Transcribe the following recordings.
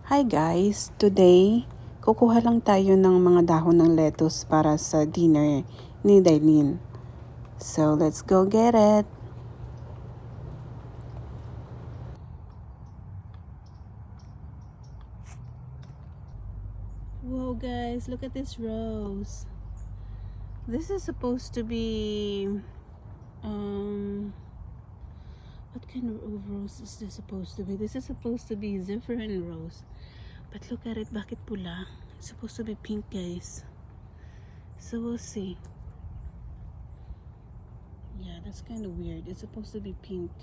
Hi guys! Today, kukuha lang tayo ng mga dahon ng lettuce para sa dinner ni Dailin. So, let's go get it! Whoa guys, look at this rose. This is supposed to be... what kind of rose is this supposed to be? This is supposed to be Zephyrin rose. But look at it, bakit pula? It's supposed to be pink guys. So we'll see. Yeah, that's kind of weird. It's supposed to be pink.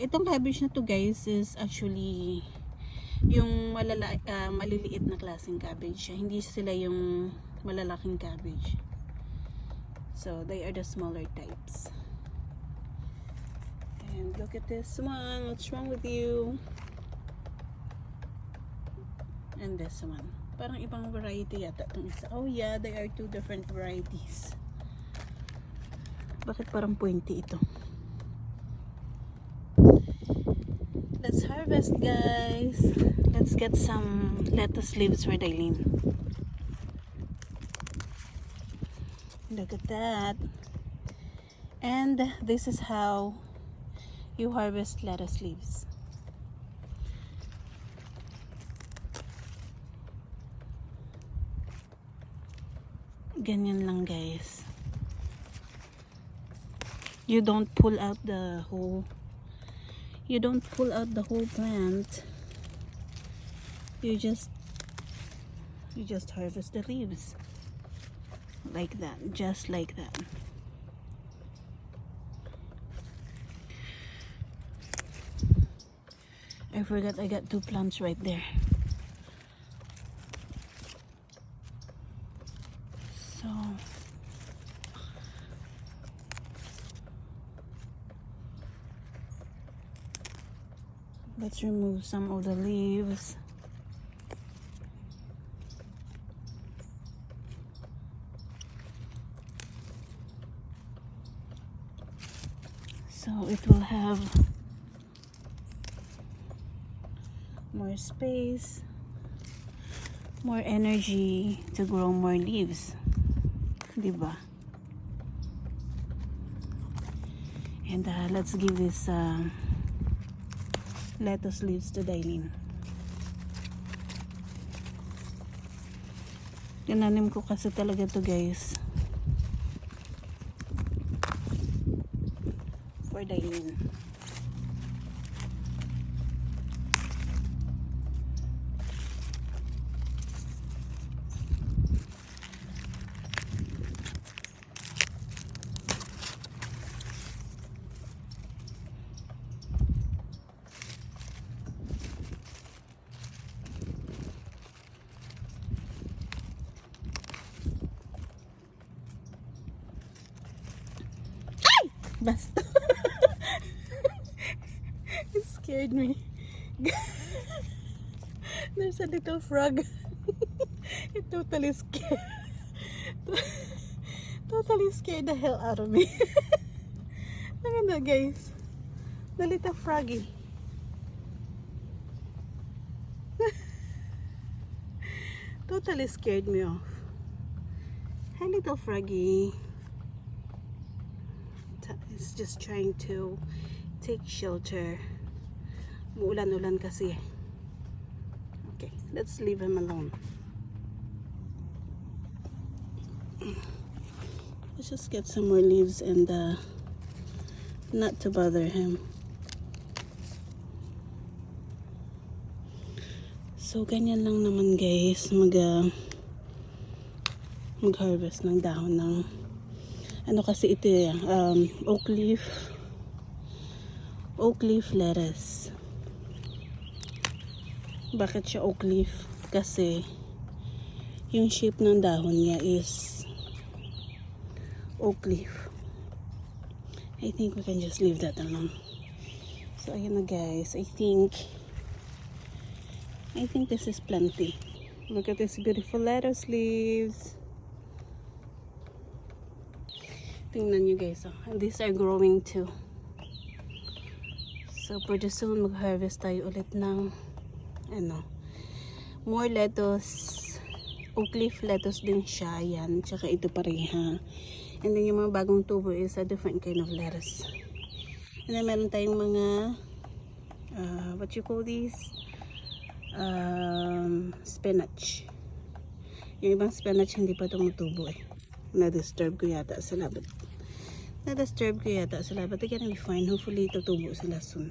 Itong cabbage na to guys is actually yung maliliit na klaseng cabbage. Hindi sila yung malalaking cabbage. So they are the smaller types. And look at this one. What's wrong with you? And this one. Parang ibang variety yata itong isa. Oh yeah, they are two different varieties. Bakit parang pointy ito? Let's harvest guys. Let's get some lettuce leaves for Dailin. Look at that. And this is how you harvest lettuce leaves. Ganyan lang guys. You don't pull out the whole plant. You just harvest the leaves like that, just like that. I forgot I got two plants right there. So let's remove some of the leaves. So it will have more space, more energy to grow more leaves. Diba? And let's give this lettuce leaves to Dailin. Tinanim ko kasi talaga to guys for Dailin. Basta. It scared me. There's a little frog. It totally scared the hell out of me. Look at that guys. The little froggy. Totally scared me off. Hi little froggy. It's just trying to take shelter. Muulan-ulan kasi. Okay, let's leave him alone. Let's just get some more leaves and not to bother him. So ganyan lang naman guys mag-harvest ng dahon ng ano kasi ito oak leaf lettuce. Bakit siya oak leaf? Kasi yung shape ng dahon niya is oak leaf. I think we can just leave that alone. So ayan na guys, I think this is plenty. Look at this beautiful lettuce leaves. Tingnan nyo guys, and these are growing too. So pretty soon mag-harvest tayo ulit ng more lettuce. Oak leaf lettuce din siya. Yan. Tsaka ito pareha. And then yung mga bagong tubo is a different kind of lettuce. And then meron tayong mga what you call these? Spinach. Yung ibang spinach hindi pa tumutubo eh. Na-disturb ko yata sila. But I can be fine. Hopefully tutubo sila soon.